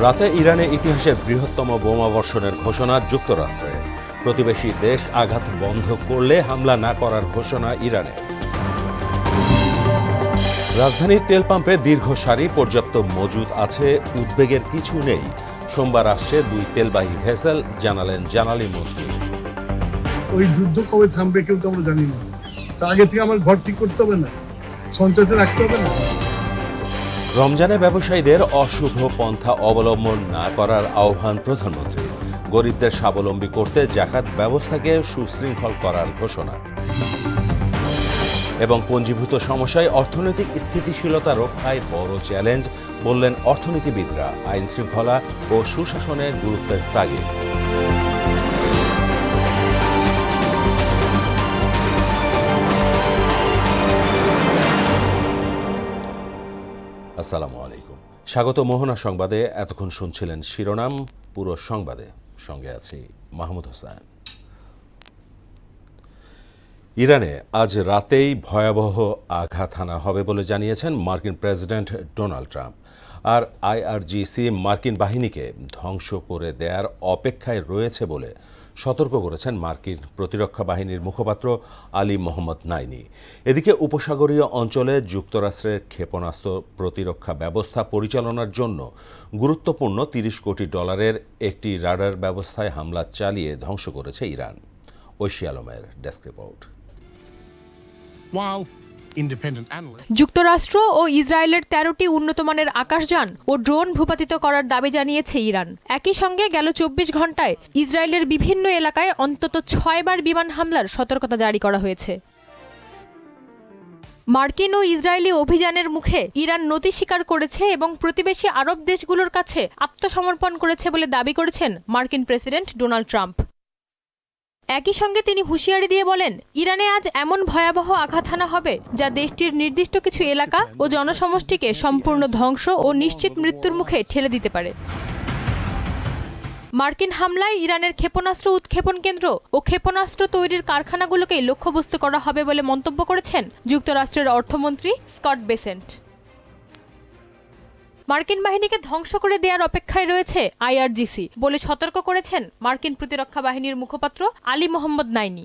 রাতে ইরানে ইতিহাসের বৃহত্তম বোমাবর্ষণের ঘোষণা যুক্তরাষ্ট্রের। প্রতিবেশী দেশ আঘাত বন্ধ করলে হামলা না করার ঘোষণা ইরানের। রাজধানীর তেল পাম্পে দীর্ঘ সারি, পর্যাপ্ত মজুদ আছে, উদ্বেগের কিছু নেই। সোমবার আসছে 2 তেলবাহী ভেসেল, জানালেন জ্বালানি মন্ত্রী। ওই যুদ্ধ কবে থামবে কেউ তো আমরা জানি না। তা আগে থেকে আমার ঘর ঠিক করতে হবে না, সঞ্চয়তে রাখতে হবে না। রমজানে ব্যবসায়ীদের অশুভ পন্থা অবলম্বন না করার আহ্বান প্রধানমন্ত্রী। গরিবদের স্বাবলম্বী করতে জাকাত ব্যবস্থাকে সুশৃঙ্খল করার ঘোষণা। এবং পুঞ্জীভূত সমস্যায় অর্থনৈতিক স্থিতিশীলতা রক্ষায় বড় চ্যালেঞ্জ, বললেন অর্থনীতিবিদরা। আইন শৃঙ্খলা ও সুশাসনে গুরুত্বের তাগিদ। আসসালামু আলাইকুম, স্বাগত মোহনা সংবাদে। এতক্ষণ শুনছিলেন শিরোনাম, পুরো সংবাদে সঙ্গে আছি মাহমুদ হোসেন। ইরানে আজ রাতেই ভয়াবহ আঘাত হানা হবে বলে জানিয়েছেন মার্কিন প্রেসিডেন্ট ডোনাল্ড ট্রাম্প। আর আইআরজিসি মার্কিন বাহিনীকে ধ্বংস করে দেয়ার অপেক্ষায় রয়েছে বলে সতর্ক করেছেন মার্কিন প্রতিরক্ষা বাহিনীর মুখপাত্র আলী মোহাম্মদ নাইনি। এদিকে উপসাগরীয় অঞ্চলে যুক্তরাষ্ট্রের ক্ষেপণাস্ত্র প্রতিরক্ষা ব্যবস্থা পরিচালনার জন্য গুরুত্বপূর্ণ $30 কোটি একটি রাডার ব্যবস্থায় হামলা চালিয়ে ধ্বংস করেছে ইরান। ঐশী আলমের ডেস্ক রিপোর্ট। যুক্তরাষ্ট্র ও ইসরায়েলের 13টি উন্নতমানের আকাশযান ও ড্রোন ভূপাতিত করার দাবি জানিয়েছে ইরান। একই সঙ্গে গেল 24 ঘণ্টায় ইসরায়েলের বিভিন্ন এলাকায় অন্তত 6 বার বিমান হামলার সতর্কতা জারি করা হয়েছে। মার্কিন ও ইসরায়েলি অভিযানের মুখে ইরান নতি স্বীকার করেছে এবং প্রতিবেশী আরব দেশগুলোর কাছে আত্মসমর্পণ করেছে বলে দাবি করেছেন মার্কিন প্রেসিডেন্ট ডোনাল্ড ট্রাম্প। একই সঙ্গে তিনি হুঁশিয়ারি দিয়ে বলেন, ইরানে আজ এমন ভয়াবহ আঘাত হানা হবে যা দেশটির নির্দিষ্ট কিছু এলাকা ও জনসমষ্টিকে সম্পূর্ণ ধ্বংস ও নিশ্চিত মৃত্যুর মুখে ঠেলে দিতে পারে। মার্কিন হামলায় ইরানের ক্ষেপণাস্ত্র উৎক্ষেপণ কেন্দ্র ও ক্ষেপণাস্ত্র তৈরির কারখানাগুলোকেই লক্ষ্যবস্তু করা হবে বলে মন্তব্য করেছেন যুক্তরাষ্ট্রের অর্থমন্ত্রী স্কট বেসেন্ট। মার্কিন বাহিনীকে ধ্বংস করে দেওয়ার অপেক্ষায় রয়েছে আইআরজিসি বলে সতর্ক করেছেন মার্কিন প্রতিরক্ষা বাহিনীর মুখপাত্র আলী মোহাম্মদ নাইনি।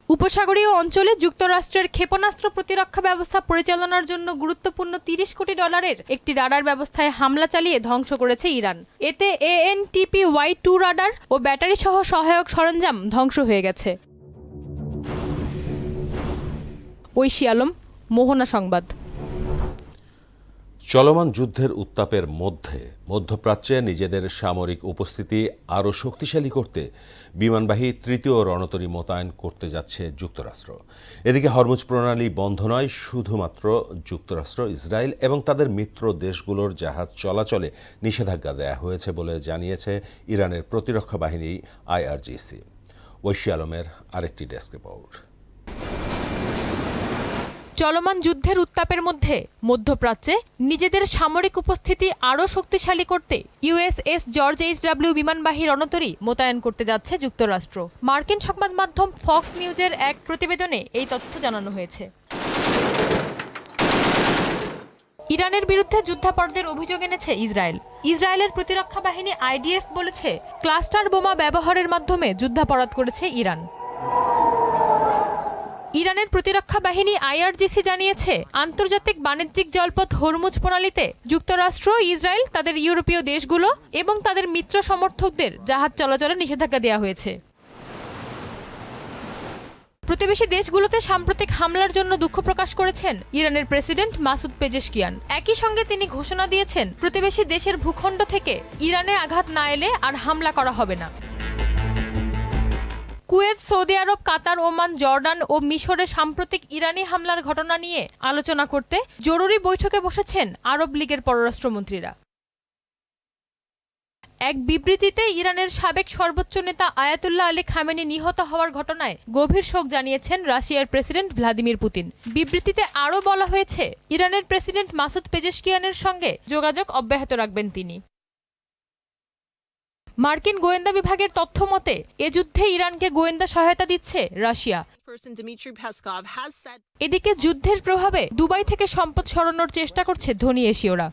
উপসাগরীয় অঞ্চলে যুক্তরাষ্ট্রের ক্ষেপণাস্ত্র প্রতিরক্ষা ব্যবস্থা পরিচালনার জন্য গুরুত্বপূর্ণ $30 কোটি একটি রাডার ব্যবস্থায় হামলা চালিয়ে ধ্বংস করেছে ইরান। এতে ANTPY-2 রাডার ও ব্যাটারি সহ সহায়ক সরঞ্জাম ধ্বংস হয়ে গেছে। ঐশী আলম, মোহনা সংবাদ। চলমান যুদ্ধের উত্তাপের মধ্যে মধ্যপ্রাচ্যে নিজেদের সামরিক উপস্থিতি আরও শক্তিশালী করতে বিমানবাহী 3য় রণতরী মোতায়েন করতে যাচ্ছে যুক্তরাষ্ট্র। এদিকে হরমুজ প্রণালী বন্ধ নয়, শুধুমাত্র যুক্তরাষ্ট্র, ইসরায়েল এবং তাদের মিত্র দেশগুলোর জাহাজ চলাচলে নিষেধাজ্ঞা দেয়া হয়েছে বলে জানিয়েছে ইরানের প্রতিরক্ষা বাহিনী আইআরজিসি। ঐশী আলমের আরেকটি ডেস্ক রিপোর্ট। চলমান যুদ্ধের উত্তাপের মধ্যে মধ্যপ্রাচ্যে নিজেদের সামরিক উপস্থিতি আরও শক্তিশালী করতে USS জর্জ H.W. বিমানবাহী রণতরী মোতায়েন করতে যাচ্ছে যুক্তরাষ্ট্র। মার্কিন সংবাদ মাধ্যম ফক্স নিউজের এক প্রতিবেদনে এই তথ্য জানানো হয়েছে। ইরানের বিরুদ্ধে যুদ্ধাপরাধের অভিযোগ এনেছে ইসরায়েল। ইসরায়েলের প্রতিরক্ষা বাহিনী IDF বলেছে, ক্লাস্টার বোমা ব্যবহারের মাধ্যমে যুদ্ধাপরাধ করেছে ইরান। ইরানের প্রতিরক্ষা বাহিনী আইআরজিসি জানিয়েছে, আন্তর্জাতিক বাণিজ্যিক জলপথ হরমুজ প্রণালীতে যুক্তরাষ্ট্র, ইসরায়েল, তাদের ইউরোপীয় দেশগুলো এবং তাদের মিত্র সমর্থকদের জাহাজ চলাচলে নিষেধাজ্ঞা দেওয়া হয়েছে। প্রতিবেশী দেশগুলোতে সাম্প্রতিক হামলার জন্য দুঃখ প্রকাশ করেছেন ইরানের প্রেসিডেন্ট মাসুদ পেজেশকিয়ান। একই সঙ্গে তিনি ঘোষণা দিয়েছেন, প্রতিবেশী দেশের ভূখণ্ড থেকে ইরানে আঘাত না এলে আর হামলা করা হবে না। কুয়েত, সৌদি আরব, কাতার, ওমান, জর্ডান ও মিশরে সাম্প্রতিক ইরানি হামলার ঘটনা নিয়ে আলোচনা করতে জরুরি বৈঠকে বসেছেন আরব লীগের পররাষ্ট্রমন্ত্রীরা। এক বিবৃতিতে ইরানের সাবেক সর্বোচ্চ নেতা আয়াতুল্লাহ আলী খামেনি নিহত হওয়ার ঘটনায় গভীর শোক জানিয়েছেন রাশিয়ার প্রেসিডেন্ট ভ্লাদিমির পুতিন। বিবৃতিতে আরও বলা হয়েছে, ইরানের প্রেসিডেন্ট মাসুদ পেজেশকিয়ানের সঙ্গে যোগাযোগ অব্যাহত রাখবেন তিনি। মার্কিন গোয়েন্দা বিভাগের তথ্য মতে এ যুদ্ধে ইরানকে গোয়েন্দা সহায়তা দিচ্ছে রাশিয়া। এদিকে যুদ্ধের প্রভাবে দুবাই থেকে সম্পদ সরানোর চেষ্টা করছে ধনী এশীয়রা।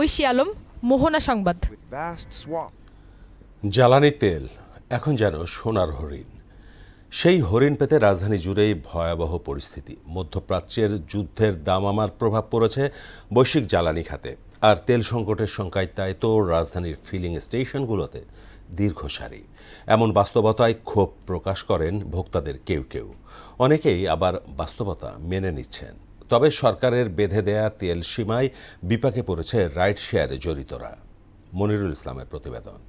ঐশী আলম, মোহনা সংবাদ। জ্বালানি তেল এখন যেন সোনার হরিণ। সেই হরিণ পেতে রাজধানী জুড়েই ভয়াবহ পরিস্থিতি। মধ্যপ্রাচ্যের যুদ্ধের দামামার প্রভাব পড়েছে বৈশ্বিক জ্বালানি খাতে, আর তেল সংকটের শঙ্কায় তাই তো রাজধানীর ফিলিং স্টেশনগুলোতে দীর্ঘ সারি। এমন বাস্তবতায় ক্ষোভ প্রকাশ করেন ভোক্তাদের কেউ কেউ। অনেকেই আবার বাস্তবতা মেনে নিচ্ছেন। তবে সরকারের বেঁধে দেয়া তেল সীমায় বিপাকে পড়েছে রাইড শেয়ারে জড়িতরা। মনিরুল ইসলামের প্রতিবেদন।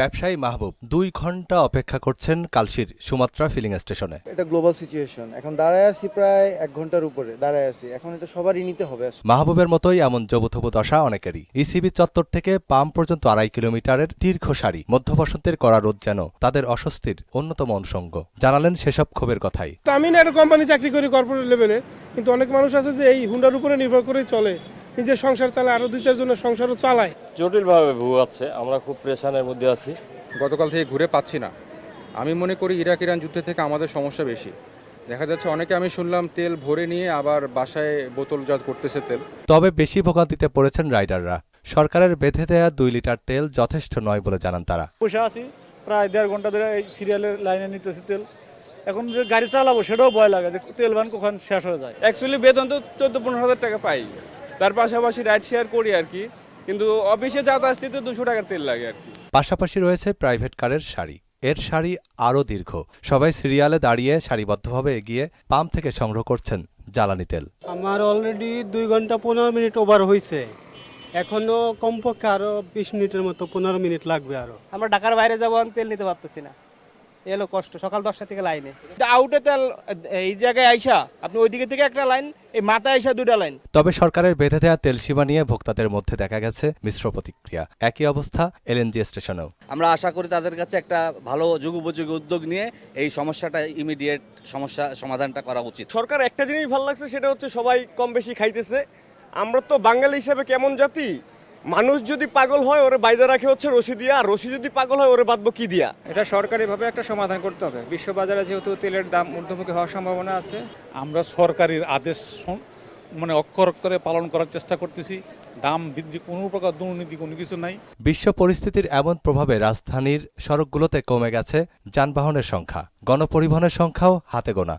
ব্যবসায়ী মাহবুব 2 ঘন্টা অপেক্ষা করছেন কালশির সুমাত্রা ফিলিং স্টেশনে। এটা গ্লোবাল সিচুয়েশন, এখন দাঁড়ায় আছি প্রায় 1 ঘন্টার উপরে দাঁড়ায় আছি, এখন এটা সবারই নিতে হবে। মাহবুবের মতোই এমন জবুথবু দশা অনেকেরই। ইসিবি চত্বর থেকে পাম্প পর্যন্ত 2.5 কিলোমিটারের দীর্ঘ সারি। মধ্য বসন্তের কড়া রোদ যেন তাদের অস্বস্তির অন্যতম অনুষঙ্গ। জানালেন সেসব ক্ষোভের কথাই। আমি না একটা কোম্পানি চাকরি করি কর্পোরেট লেভেলে, কিন্তু অনেক মানুষ আছে যে এই হুন্ডার উপরে নির্ভর করে চলে, নিজের সংসার চালায়, আরো 2-4 জনের সংসারও চালায়। জটিলভাবে ভুগাচ্ছে, আমরা খুব প্রেশানের মধ্যে আছি। গতকাল থেকে ঘুরে পাচ্ছি না। আমি মনে করি ইরাক ইরান যুদ্ধ থেকে আমাদের সমস্যা বেশি। দেখা যাচ্ছে অনেকে, আমি শুনলাম তেল ভরে নিয়ে আবার বাসায় বোতলজাত করতেছে তেল। তবে বেশি ভোগান্তিতে পড়েছেন রাইডাররা। সরকারের বেঁধে দেয়া 2 লিটার তেল যথেষ্ট নয় বলে জানান তারা। বসে আছি প্রায় 1.5 ঘন্টা ধরে এই সিরিয়ালের লাইনে নিতেছি তেল। এখন যে গাড়ি চালাবো সেটাও ভয় লাগে যে তেল ভান কখন শেষ হয়ে যায়। অ্যাকচুয়ালি বেতন তো 14-15 হাজার টাকা পাই, তার পাশাপাশি রাইড শেয়ার করি আর কি, কিন্তু অফিসে যাতায়াতে তো 200 টাকার তেল লাগে আর কি। পাশাপাশি রয়েছে প্রাইভেট কারের সারি। এর সারি আরও দীর্ঘ। সবাই সিরিয়ালে দাঁড়িয়ে সারিবদ্ধভাবে এগিয়ে পাম্প থেকে সংগ্রহ করছেন জ্বালানি তেল। আমার অলরেডি 2 ঘন্টা 15 মিনিট ওভার হয়েছে, এখনো কমপক্ষে আরো 20 মিনিটের মতো 15 মিনিট লাগবে। আরো আমরা ঢাকার বাইরে যাবো, তেল নিতে পারতেছি না, এলো কষ্ট। সকাল 10টা থেকে লাইনে আউটে তেল এই জায়গায় আইসা আপনি ওইদিকে থেকে একটা লাইন, এই মাথায় আইসা 2টা লাইন। তবে সরকারের বেঁধে দেওয়া তেল সীমা নিয়ে ভোক্তাদের মধ্যে দেখা গেছে মিশ্র প্রতিক্রিয়া। একই অবস্থা এলএনজি স্টেশনেও। আমরা আশা করি তাদের কাছে একটা ভালো যুগোপযোগী উদ্যোগ নিয়ে এই সমস্যাটা ইমিডিয়েট সমস্যা সমাধানটা করা উচিত। সরকার একটা জিনিস ভালো লাগছে, সেটা হচ্ছে সবাই কম বেশি খাইতেছে। আমরা তো বাঙালি হিসেবে কেমন জাতি, মানুষ যদি পাগল হয় ওরে বাইরে রাখে হচ্ছে রশি দিয়া, আর রশি যদি পাগল হয় ওরে বাঁধবো কি দিয়া। এটা সরকারিভাবে একটা সমাধান করতে হবে। বিশ্ববাজারে যেহেতু তেলের দাম ঊর্ধ্বমুখী হওয়ার সম্ভাবনা আছে, আমরা সরকারের আদেশ অক্ষর অক্ষরে পালন করার চেষ্টা করতেছি। দাম বৃদ্ধি, কোনো প্রকার দুর্নীতি, কোনো কিছু নাই। বিশ্ব পরিস্থিতির এমন প্রভাবে রাজধানীর সড়কগুলোতে কমে গেছে যানবাহনের সংখ্যা। গণপরিবহনের সংখ্যাও হাতে গোনা।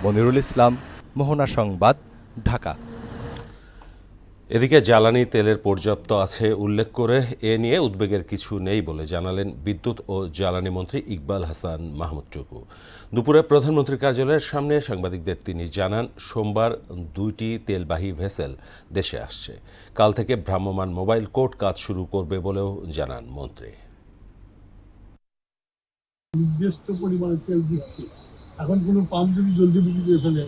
মনিরুল ইসলাম, মোহনা সংবাদ, ঢাকা। এদিকে জ্বালানি তেলের পর্যাপ্ত আছে উল্লেখ করে এ নিয়ে উদ্বেগের কিছু নেই বলে জানালেন বিদ্যুৎ ও জ্বালানি মন্ত্রী ইকবাল হাসান মাহমুদ টুকু। দুপুরে প্রধানমন্ত্রীর কার্যালয়ের সামনে সাংবাদিকদের তিনি জানান, সোমবার 2টি তেলবাহী ভেসেল দেশে আসছে। কাল থেকে ভ্রাম্যমাণ মোবাইল কোর্ট কাজ শুরু করবে বলেও জানান মন্ত্রী। নির্দিষ্ট পরিমাণে তেল দিচ্ছি, এখন কোনো পাম্প যদি জলদি বিক্রি করে ফেলে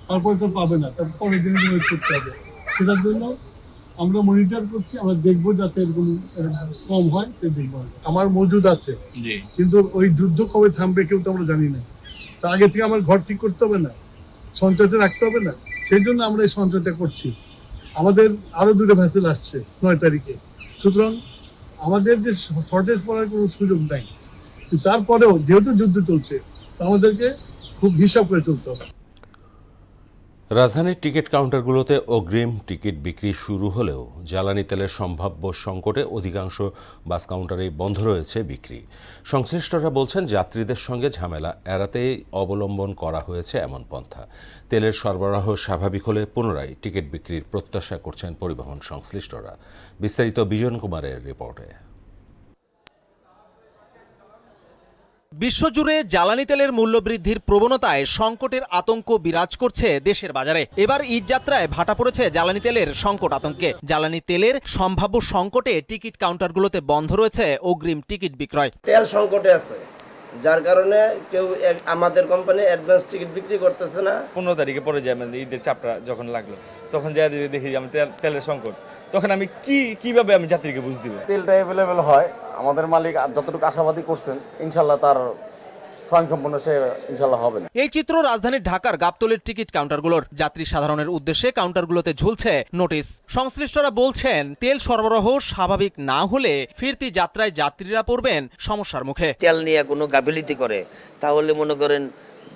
তারপরে তো পাবে না, তার পরের দিন ওয়েট করতে হবে। সেটার জন্য আমরা মনিটর করছি, আমরা দেখবো যাতে এরকম কম হয়। দেখবো আমার মজুদ আছে, কিন্তু ওই যুদ্ধ কবে থামবে কেউ তো আমরা জানি না। তা আগে থেকে আমার ঘর ঠিক করতে হবে না, সঞ্চয়তে রাখতে হবে না, সেই জন্য আমরা এই সঞ্চয়টা করছি। আমাদের আরো 2টা ভেসেল আসছে 9 তারিখে, সুতরাং আমাদের যে শর্টেজ পড়ার কোনো সুযোগ নাই। তারপরেও যেহেতু যুদ্ধ চলছে, আমাদেরকে খুব হিসাব করে চলতে হবে। রাজধানীর টিকিট কাউন্টারগুলোতে অগ্রিম টিকিট বিক্রি শুরু হলেও জ্বালানি তেলের সম্ভাব্য সংকটে অধিকাংশ বাস কাউন্টারেই বন্ধ রয়েছে বিক্রি। সংশ্লিষ্টরা বলছেন, যাত্রীদের সঙ্গে ঝামেলা এড়াতেই অবলম্বন করা হয়েছে এমন পন্থা। তেলের সরবরাহ স্বাভাবিক হলে পুনরায় টিকিট বিক্রির প্রত্যাশা করছেন পরিবহন সংশ্লিষ্টরা। বিস্তারিত বিজন কুমারের রিপোর্টে। বিশ্বজুড়ে জ্বালানি তেলের মূল্যবৃদ্ধির প্রবণতায় সংকটের আতঙ্ক বিরাজ করছে দেশের বাজারে। এবার ঈদযাত্রায় ভাটা পড়েছে জ্বালানি তেলের সংকট আতঙ্কে। জ্বালানি তেলের সম্ভাব্য সংকটে টিকিট কাউন্টারগুলোতে বন্ধ রয়েছে অগ্রিম টিকিট বিক্রয়। তেল সংকটে আছে, যার কারণে কেউ আমাদের কোম্পানি অ্যাডভান্স টিকিট বিক্রি করতেছে না। 15 তারিখে পরে যায়, মানে ঈদের চাপটা যখন লাগলো, তখন যাই দেখি আমি তেলের সংকট, তখন আমি কিভাবে আমি যাত্রীকে বুঝ দিব। তেলটা অ্যাভেলেবেল হয়, আমাদের মালিক যতটুকু আশাবাদী করছেন ইনশাল্লাহ তার স্বয়ংসম্পূর্ণ সে ইনশাল্লাহ হবে না। এই চিত্র রাজধানীর ঢাকার গাবতলীর টিকিট কাউন্টারগুলোর। যাত্রী সাধারণের উদ্দেশ্যে কাউন্টারগুলোতে ঝুলছে নোটিশ। সংশ্লিষ্টরা বলছেন, তেল সরবরাহ স্বাভাবিক না হলে ফিরতি যাত্রায় যাত্রীরা পড়বেন সমস্যার মুখে। তেল নিয়ে কোনো গাফিলতি করে তাহলে মনে করেন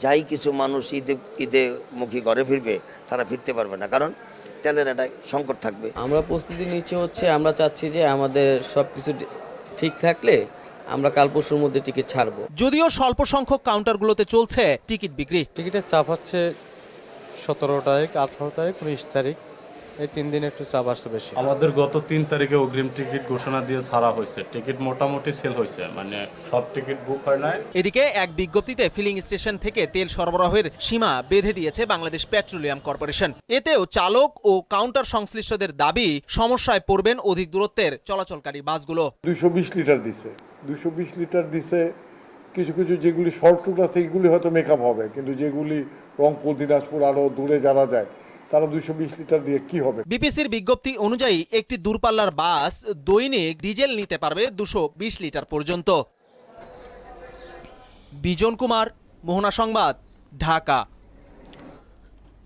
যাই কিছু মানুষ ঈদে মুখী ঘরে ফিরবে, তারা ফিরতে পারবে না, কারণ তেলের একটা সংকট থাকবে। আমরা প্রস্তুতি নিচ্ছি হচ্ছে, আমরা চাচ্ছি যে আমাদের সবকিছু ঠিক থাকলে আমরা কাল পরশুর মধ্যে টিকিট ছাড়বো। যদিও স্বল্প সংখ্যক কাউন্টারগুলোতে চলছে টিকিট বিক্রি। টিকিটের চাপ হচ্ছে 17 তারিখ, 18 তারিখ, 19 তারিখ, এই 3 দিনে একটু চাপ আসছে বেশি। আমাদের গত 3 তারিখে অগ্রিম টিকিট ঘোষণা দিয়ে ছাড়া হয়েছে, টিকিট মোটামুটি সেল হয়েছে, মানে সব টিকিট বুক হয় নাই। এদিকে এক বিজ্ঞপ্তিতে ফিলিং স্টেশন থেকে তেল সরবরাহের সীমা বেঁধে দিয়েছে বাংলাদেশ পেট্রোলিয়াম কর্পোরেশন। এতেও চালক ও কাউন্টার সংশ্লিষ্টদের দাবি, সমস্যায় পড়বেন অধিক দূরত্বের চলাচলকারী বাসগুলো। 220 লিটার দিছে, 220 লিটার দিছে। কিছু কিছু যেগুলি শর্ট রুট আছে এগুলি হয়তো মেকআপ হবে, কিন্তু যেগুলি রংপুর, দিনাজপুর আরো দূরে যারা যায় তারা 220 লিটার দিয়ে কি হবে? বিপিসির বিজ্ঞপ্তি অনুযায়ী একটি দূরপাল্লার বাস দৈনিক ডিজেল নিতে পারবে 220 লিটার পর্যন্ত। বিজন কুমার, মোহনা সংবাদ, ঢাকা।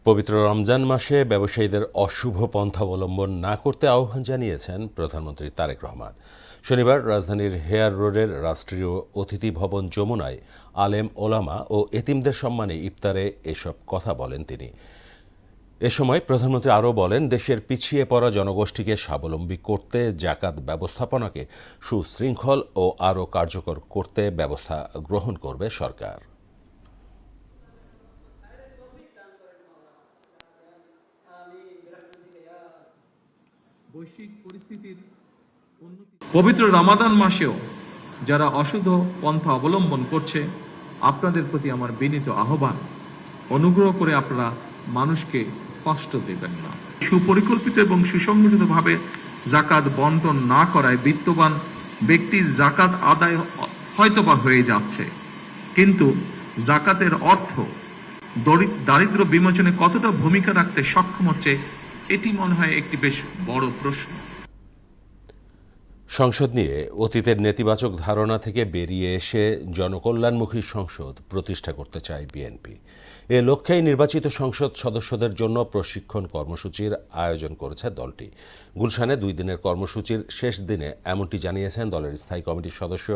পবিত্র রমজান মাসে ব্যবসায়ীদের অশুভ পন্থা অবলম্বন না করতে আহ্বান জানিয়েছেন প্রধানমন্ত্রী তারেক রহমান। শনিবার রাজধানীর হেয়ার রোডের রাষ্ট্রীয় অতিথি ভবন যমুনায় আলেম ওলামা ও এতিমদের সম্মানে ইফতারে এসব কথা বলেন তিনি। এ সময় প্রধানমন্ত্রী আরও বলেন, দেশের পিছিয়ে পড়া জনগোষ্ঠীকে স্বাবলম্বী করতে জাকাত ব্যবস্থাপনাকে সুশৃঙ্খল ও আরও কার্যকর করতে ব্যবস্থা গ্রহণ করবে সরকার। পবিত্র রমাদান মাসেও যারা অশুদ্ধ পন্থা অবলম্বন করছে, আপনাদের প্রতি আমার বিনীত আহ্বান, অনুগ্রহ করে আপনারা মানুষকে কষ্ট দেবেন না। সুপরিকল্পিত এবং সুসংগঠিতভাবে জাকাত বন্টন না করায় বিত্তবান ব্যক্তির জাকাত আদায় হয়তোবা হয়ে যাচ্ছে, কিন্তু জাকাতের অর্থ দারিদ্র বিমোচনে কতটা ভূমিকা রাখতে সক্ষম হচ্ছে, এটি মনে হয় একটি বেশ বড় প্রশ্ন। সংসদ নিয়ে অতীতের নেতিবাচক ধারণা থেকে বেরিয়ে এসে জনকল্যাণমুখী সংসদ প্রতিষ্ঠা করতে চায় বিএনপি। এ লক্ষ্যেই নির্বাচিত সংসদ সদস্যদের জন্য প্রশিক্ষণ কর্মসূচির আয়োজন করেছে দলটি। গুলশানে 2 দিনের কর্মসূচির শেষ দিনে এমনটি জানিয়েছেন দলের স্থায়ী কমিটির সদস্য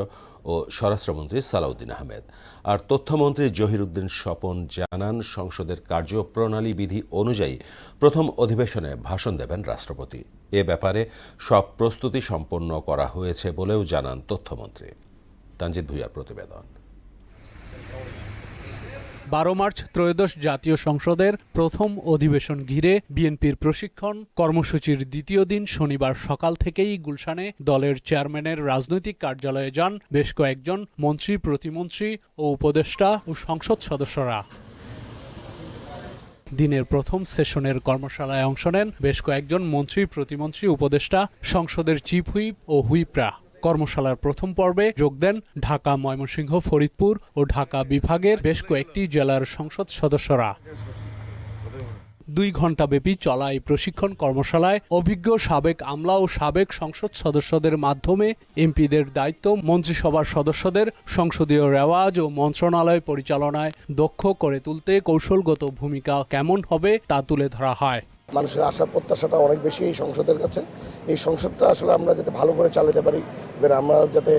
ও স্বরাষ্ট্রমন্ত্রী সালাউদ্দিন আহমেদ। আর তথ্যমন্ত্রী জহিরুদ্দিন স্বপন জানান, সংসদের কার্যপ্রণালী বিধি অনুযায়ী প্রথম অধিবেশনে ভাষণ দেবেন রাষ্ট্রপতি। এ ব্যাপারে সব প্রস্তুতি সম্পন্ন করা হয়েছে বলেও জানান তথ্যমন্ত্রী। তানজিদ ভুঁইয়ার প্রতিবেদন। 12 মার্চ ত্রয়োদশ জাতীয় সংসদের প্রথম অধিবেশন ঘিরে বিএনপির প্রশিক্ষণ কর্মসূচির দ্বিতীয় দিন শনিবার সকাল থেকেই গুলশানে দলের চেয়ারম্যানের রাজনৈতিক কার্যালয়ে যান বেশ কয়েকজন মন্ত্রী, প্রতিমন্ত্রী ও উপদেষ্টা ও সংসদ সদস্যরা। দিনের প্রথম সেশনের কর্মশালায় অংশ নেন বেশ কয়েকজন মন্ত্রী, প্রতিমন্ত্রী, উপদেষ্টা, সংসদের চিফ হুইপ ও হুইপরা। কর্মশালার প্রথম পর্বে যোগ দেন ঢাকা, ময়মনসিংহ, ফরিদপুর ও ঢাকা বিভাগের বেশ কয়েকটি জেলার সংসদ সদস্যরা। 2 ঘণ্টাব্যাপী চলা এই প্রশিক্ষণ কর্মশালায় অভিজ্ঞ সাবেক আমলা ও সাবেক সংসদ সদস্যদের মাধ্যমে এমপিদের দায়িত্ব, মন্ত্রিসভার সদস্যদের সংসদীয় রেওয়াজ ও মন্ত্রণালয় পরিচালনায় দক্ষ করে তুলতে কৌশলগত ভূমিকা কেমন হবে তা তুলে ধরা হয়। মানুষের আশা প্রত্যাশাটা অনেক বেশি এই সংসদের কাছে। এই সংসদটা আসলে আমরা যাতে ভালো করে চালাতে পারি, আমরা যাতে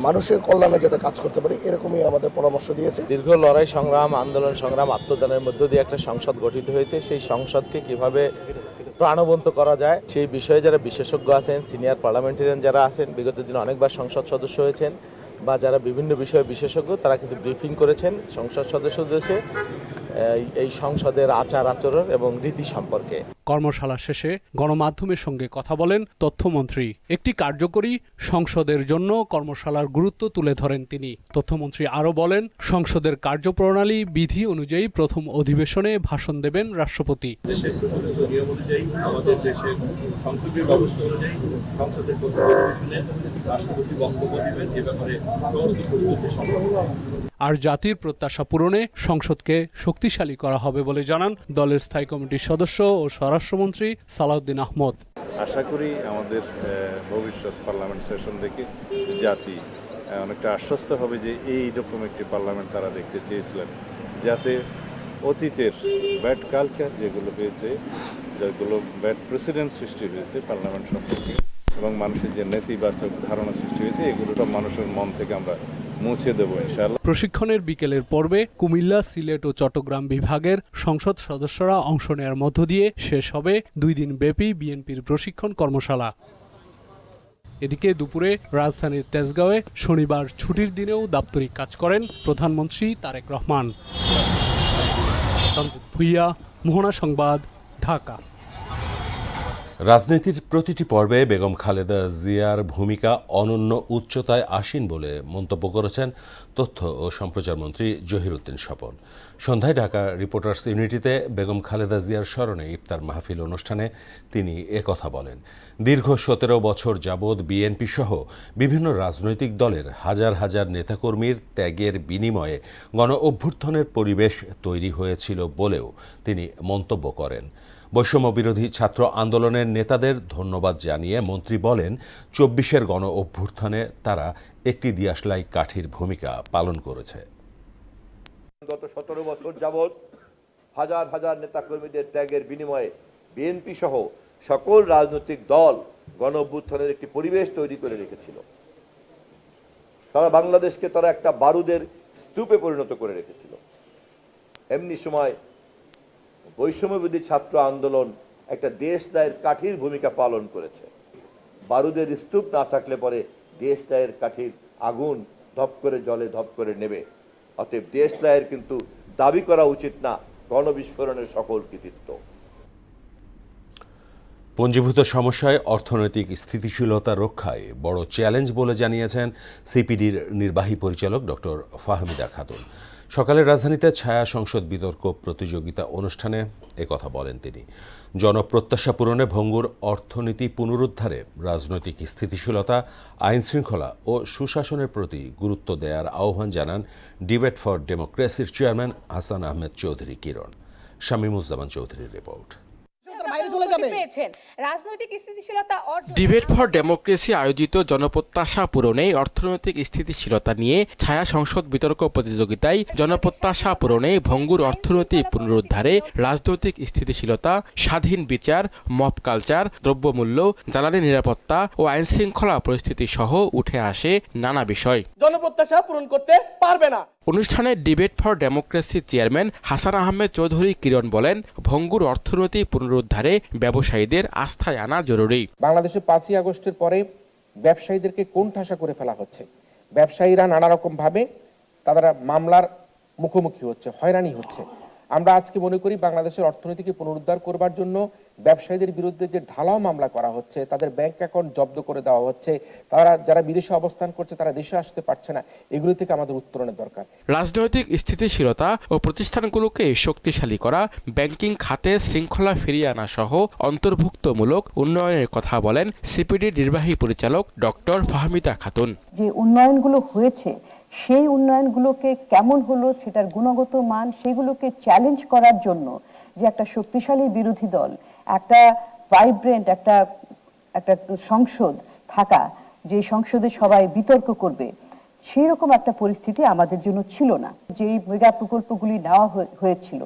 মানুষের কল্যাণে যাতে কাজ করতে পারি, এরকমই আমাদের পরামর্শ দিয়েছে। দীর্ঘ লড়াই সংগ্রাম, আন্দোলন সংগ্রাম, আত্মদানের মধ্য দিয়ে একটা সংসদ গঠিত হয়েছে। সেই সংসদকে কিভাবে প্রাণবন্ত করা যায় সেই বিষয়ে যারা বিশেষজ্ঞ আছেন, সিনিয়র পার্লামেন্টারিয়ান যারা আছেন, বিগত দিনে অনেকবার সংসদ সদস্য হয়েছেন বা যারা বিভিন্ন বিষয়ে বিশেষজ্ঞ, তারা কিছু ব্রিফিং করেছেন সংসদ সদস্যদের এই সংসদের আচার আচরণ এবং রীতি সম্পর্কে। কর্মশালা শেষে গণমাধ্যমের সঙ্গে কথা বলেন তথ্যমন্ত্রী। একটি কার্যকরী সংসদের জন্য কর্মশালার গুরুত্ব তুলে ধরেন তিনি। তথ্যমন্ত্রী আরও বলেন, সংসদের কার্যপ্রণালী বিধি অনুযায়ী প্রথম অধিবেশনে ভাষণ দেবেন রাষ্ট্রপতি। দেশের প্রচলিত নিয়ম অনুযায়ী, আমাদের দেশের সংসদীয় ব্যবস্থা অনুযায়ী সংসদের প্রথম অধিবেশনে রাষ্ট্রপতি বক্তব্য দিবেন। এ ব্যাপারে সমস্ত প্রস্তুতি সম্পন্ন। আর জাতির প্রত্যাশা পূরণে সংসদকে শক্তিশালী করা হবে বলে জানান দলের স্থায়ী কমিটির সদস্য ও স্বরাষ্ট্রমন্ত্রী সালাউদ্দিন আহমদ। আশা করি আমাদের ভবিষ্যৎ পার্লামেন্ট সেশন থেকে জাতি অনেকটা আশ্বস্ত হবে যে এইরকম একটি পার্লামেন্ট তারা দেখতে চেয়েছিলেন, যাতে অতীতের ব্যাড কালচার যেগুলো হয়েছে, যেগুলো ব্যাড প্রেসিডেন্ট সৃষ্টি হয়েছে পার্লামেন্ট সম্পর্কে এবং মানুষের যে নেতিবাচক ধারণা সৃষ্টি হয়েছে, এগুলো সব মানুষের মন থেকে আমরা মুছে দেবো ইনশাআল্লাহ। প্রশিক্ষণের বিকেলের পর্বে কুমিল্লা, সিলেট ও চট্টগ্রাম বিভাগের সংসদ সদস্যরা অংশ নেওয়ার মধ্য দিয়ে শেষ হবে 2 দিন ব্যাপী বিএনপির প্রশিক্ষণ কর্মশালা। এদিকে দুপুরে রাজধানীর তেজগাঁওয়ে শনিবার ছুটির দিনেও দাপ্তরিক কাজ করেন প্রধানমন্ত্রী তারেক রহমান। তানজিদ ভুইয়া, মোহনা সংবাদ, ঢাকা। রাজনীতির প্রতিটি পর্বে বেগম খালেদা জিয়ার ভূমিকা অনন্য উচ্চতায় আসীন বলে মন্তব্য করেছেন তথ্য ও সম্প্রচার মন্ত্রী জহিরুদ্দিন স্বপন। সন্ধ্যায় ঢাকা রিপোর্টার্স ইউনিটিতে বেগম খালেদা জিয়ার স্মরণে ইফতার মাহফিল অনুষ্ঠানে তিনি একথা বলেন। দীর্ঘ 17 বছর যাবৎ বিএনপি সহ বিভিন্ন রাজনৈতিক দলের হাজার হাজার নেতাকর্মীর ত্যাগের বিনিময়ে গণ অভ্যুত্থানের পরিবেশ তৈরি হয়েছিল বলেও তিনি মন্তব্য করেন। বৈষম্য বিরোধী ছাত্র আন্দোলনের নেতাদের ধন্যবাদ জানিয়ে মন্ত্রী বলেন, 24-এর গণ অভ্যুত্থানে তারা একটি দিয়াশলাই কাঠির ভূমিকা পালন করেছে। গত 17 বছর যাবৎ হাজার হাজার নেতাকর্মীদের ত্যাগের বিনিময়ে বিএনপি সহ সকল রাজনৈতিক দল গণ অভ্যুত্থানের একটি পরিবেশ তৈরি করে রেখেছিল। সারা বাংলাদেশকে তারা একটা বারুদের স্তূপে পরিণত করে রেখেছিল। এমনি সময় বৈষম্যবিরোধী ছাত্র আন্দোলন একটা দেশদায়ের কাঠির ভূমিকা পালন করেছে। বারুদের স্তূপ না থাকলে পরে দেশদায়ের কাঠির আগুন ধপ করে জলে ধপ করে নেবে। অতএব দেশদায়ের কিন্তু দাবি করা উচিত না গণবিস্ফোরণের সকল কৃতিত্ব। পঞ্জীভূত সমস্যায় অর্থনৈতিক স্থিতিশীলতা রক্ষায় বড় চ্যালেঞ্জ বলে জানিয়েছেন সিপিডির নির্বাহী পরিচালক ডক্টর ফাহমিদা খাতুন। সকালে রাজধানীতে ছায়া সংসদ বিতর্ক প্রতিযোগিতা অনুষ্ঠানে একথা বলেন তিনি। জনপ্রত্যাশা পূরণে ভঙ্গুর অর্থনীতি পুনরুদ্ধারে রাজনৈতিক স্থিতিশীলতা, আইন শৃঙ্খলা ও সুশাসনের প্রতি গুরুত্ব দেওয়ার আহ্বান জানান ডিবেট ফর ডেমোক্রেসির চেয়ারম্যান হাসান আহমেদ চৌধুরী কিরণ। শামীমুজ্জামান চৌধুরীর রিপোর্ট। ডিবেট ফর ডেমোক্রেসি আয়োজিত জনপ্রত্যাশা পূরণে অর্থনৈতিক স্থিতিশীলতা নিয়ে ছায়া সংসদ বিতর্ক প্রতিযোগিতায় জনপ্রত্যাশা পূরণে ভঙ্গুর অর্থনীতি পুনরুদ্ধারে রাজনৈতিক স্থিতিশীলতা, স্বাধীন বিচার, মব কালচার, দ্রব্যমূল্য, জ্বালানি নিরাপত্তা ও আইন শৃঙ্খলা পরিস্থিতি সহ উঠে আসে নানা বিষয়। জনপ্রত্যাশা পূরণ করতে পারবে না। অনুষ্ঠানে debate for democracy chairman Hasan Ahmed Chowdhury Kiron বলেন, ভঙ্গুর অর্থনীতি পুনরুদ্ধারে ব্যবসায়ীদের আস্থায় আনা জরুরি। বাংলাদেশে 5ই আগস্টের পরে ব্যবসায়ীদেরকে কোণঠাসা করে ফেলা হচ্ছে। ব্যবসায়ীরা নানা রকম ভাবে তারা মামলার মুখোমুখি হচ্ছে, হয়রানি হচ্ছে। আমরা আজকে মনে করি বাংলাদেশের অর্থনীতিকে পুনরুদ্ধার করবার জন্য ব্যবসায়ীদের বিরুদ্ধে যে ঢালাও মামলা করা হচ্ছে, তাদের ব্যাংক অ্যাকাউন্ট জব্দ করে দেওয়া হচ্ছে, তারা যারা বিদেশে অবস্থান করছে তারা দেশে আসতে পারছে না, এগুলো থেকে আমাদের উত্তরণের দরকার। রাজনৈতিক স্থিতিশীলতা ও প্রতিষ্ঠানগুলোকে শক্তিশালী করা, ব্যাংকিং খাতে শৃঙ্খলা ফিরিয়ে আনা সহ অন্তর্ভুক্তমূলক উন্নয়নের কথা বলেন সিপিডি নির্বাহী পরিচালক ডক্টর ফাহমিদা খাতুন। যে উন্নয়নগুলো হয়েছে সেই উন্নয়নগুলোকে কেমন হলো, সেটার গুণগত মান, সেগুলোকে চ্যালেঞ্জ করার জন্য যে একটা শক্তিশালী বিরোধী দল, একটা ভাইব্রেন্ট একটা সংসদ থাকা, যে সংসদে সবাই বিতর্ক করবে, সেই রকম একটা পরিস্থিতি আমাদের জন্য ছিল না। যেই মেগা প্রকল্পগুলি নেওয়া হয়েছিল,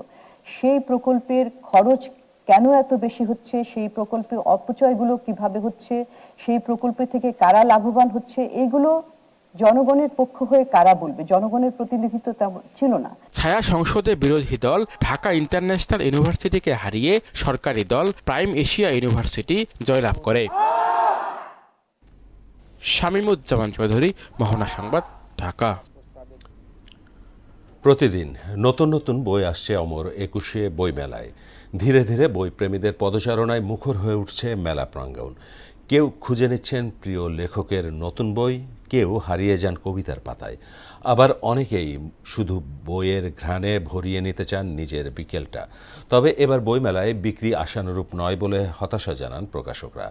সেই প্রকল্পের খরচ কেন এত বেশি হচ্ছে, সেই প্রকল্পের অপচয়গুলো কিভাবে হচ্ছে, সেই প্রকল্প থেকে কারা লাভবান হচ্ছে, এগুলো জনগণের পক্ষ হয়ে কারা বলবে? জনগণের প্রতিনিধিত্ব ছিল না। ছায়া সংসদে বিরোধী দল ঢাকা ইন্টারন্যাশনাল ইউনিভার্সিটিকে হারিয়ে সরকারি দল প্রাইম এশিয়া ইউনিভার্সিটি জয়লাভ করে। শামীমুজ্জামান চৌধুরী, মোহনা সংবাদ, ঢাকা। প্রতিদিন নতুন নতুন বই আসছে অমর 21শে বইমেলায়। ধীরে ধীরে বই প্রেমীদের পদচারণায় মুখর হয়ে উঠছে মেলা প্রাঙ্গণ। কেউ খুঁজে নিচ্ছেন প্রিয় লেখকের নতুন বই, কেউ হারিয়ে যান কবিতার পাতায়, আবার অনেকেই শুধু বইয়ের ঘ্রাণে ভরিয়ে নিতে চান নিজের বিকেলটা। তবে এবার বইমেলায় বিক্রি আশানুরূপ নয় বলে হতাশা জানান প্রকাশকরা।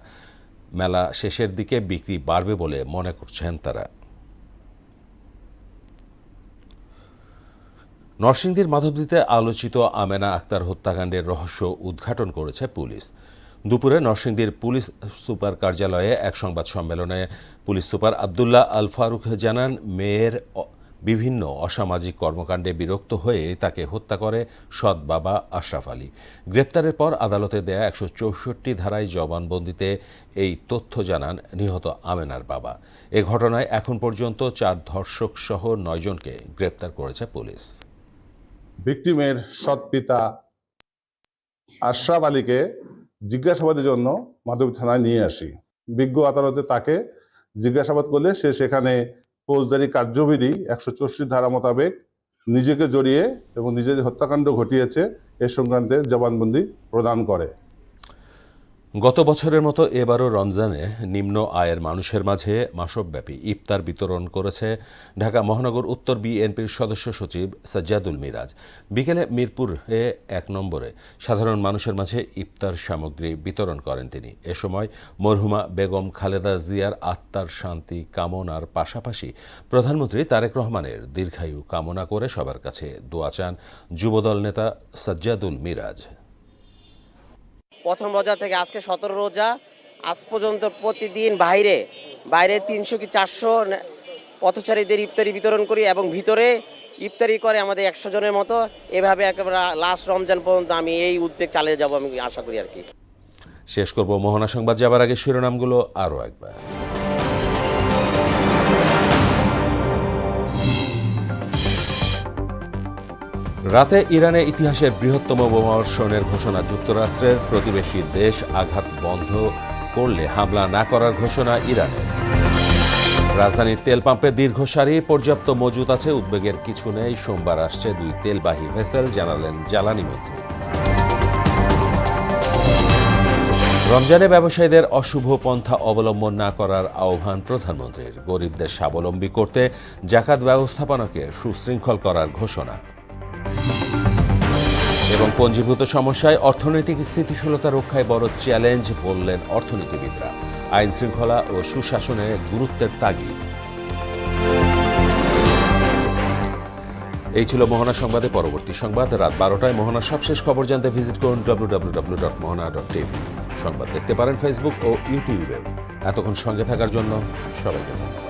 মেলা শেষের দিকে বিক্রি বাড়বে বলে মনে করছেন তারা। নরসিংদীর মাধবদীতে আলোচিত আমেনা আক্তার হত্যাকাণ্ডের রহস্য উদ্ঘাটন করেছে পুলিশ। দুপুরে নরসিংদীর পুলিশ সুপার কার্যালয়ে এক সংবাদ সম্মেলনে পুলিশ সুপার আবদুল্লাহ আল ফারুক জানান, মেয়ের বিভিন্ন অসামাজিক কর্মকাণ্ডে বিরক্ত হয়ে তাকে হত্যা করে সৎ বাবা আশরাফ আলী। গ্রেপ্তারের পর আদালতে দেয়া 164 ধারায় জবানবন্দিতে এই তথ্য জানান নিহত আমেনার বাবা। এ ঘটনায় এখন পর্যন্ত 4 ধর্ষক সহ 9 জনকে গ্রেপ্তার করেছে পুলিশ। ভিকটিমের সৎ পিতা আশরাফ আলীকে জিজ্ঞাসাবাদের জন্য মাধবী থানায় নিয়ে আসি। বিজ্ঞ আদালতে তাকে জিজ্ঞাসাবাদ করলে সে সেখানে ফৌজদারি কার্যবিধি 164 ধারা মোতাবেক নিজেকে জড়িয়ে এবং নিজের হত্যাকাণ্ড ঘটিয়েছে এ সংক্রান্তে জবানবন্দি প্রদান করে। গত বছরের মতো এবারও রমজানে নিম্ন আয়ের মানুষের মাঝে মাসব্যাপী ইফতার বিতরণ করেছে ঢাকা মহানগর উত্তর বিএনপির সদস্য সচিব সাজ্জাদুল মিরাজ। বিকেলে মিরপুরে 1 নম্বরে সাধারণ মানুষের মাঝে ইফতার সামগ্রী বিতরণ করেন তিনি। এ সময় মরহুমা বেগম খালেদা জিয়ার আত্মার শান্তি কামনার পাশাপাশি প্রধানমন্ত্রী তারেক রহমানের দীর্ঘায়ু কামনা করে সবার কাছে দোয়া চান যুবদল নেতা সাজ্জাদুল মিরাজ। প্রথম রোজা থেকে আজকে 17 রোজা, আজ পর্যন্ত প্রতিদিন বাইরে 300 কি 400 পথচারীদের ইফতারি বিতরণ করি এবং ভিতরে ইফতারি করে আমাদের 100 জনের মতো। এভাবে একেবারে লাস্ট রমজান পর্যন্ত আমি এই উদ্যোগ চালিয়ে যাব আমি আশা করি আর কি। শেষ করব মোহনা সংবাদ যাবার আগে শিরোনামগুলো আরও একবার। রাতে ইরানে ইতিহাসের বৃহত্তম বোমাবর্ষণের ঘোষণা যুক্তরাষ্ট্রের। প্রতিবেশী দেশ আঘাত বন্ধ করলে হামলা না করার ঘোষণা ইরানের। রাজধানীর তেল পাম্পে দীর্ঘ সারি, পর্যাপ্ত মজুত আছে, উদ্বেগের কিছু নেই। সোমবার আসছে 2 তেলবাহী ভেসেল, জানালেন জ্বালানি মন্ত্রী। রমজানে ব্যবসায়ীদের অশুভ পন্থা অবলম্বন না করার আহ্বান প্রধানমন্ত্রীর। গরিবদের স্বাবলম্বী করতে জাকাত ব্যবস্থাপনাকে সুশৃঙ্খল করার ঘোষণা। এবং পঞ্জীভূত সমস্যায় অর্থনৈতিক স্থিতিশীলতা রক্ষায় বড় চ্যালেঞ্জ বললেন অর্থনীতিবিদরা। আইন শৃঙ্খলা ও সুশাসনের গুরুত্বের তাগিদ। এই ছিল মোহনা সংবাদে। পরবর্তী সংবাদ রাত 12টায়। মোহনার সবশেষ খবর জানতে ভিজিট করুন www.mohana.tv। সংবাদ দেখতে পারেন ফেসবুক ও ইউটিউবে। এতক্ষণ সঙ্গে থাকার জন্য সবাইকে ধন্যবাদ।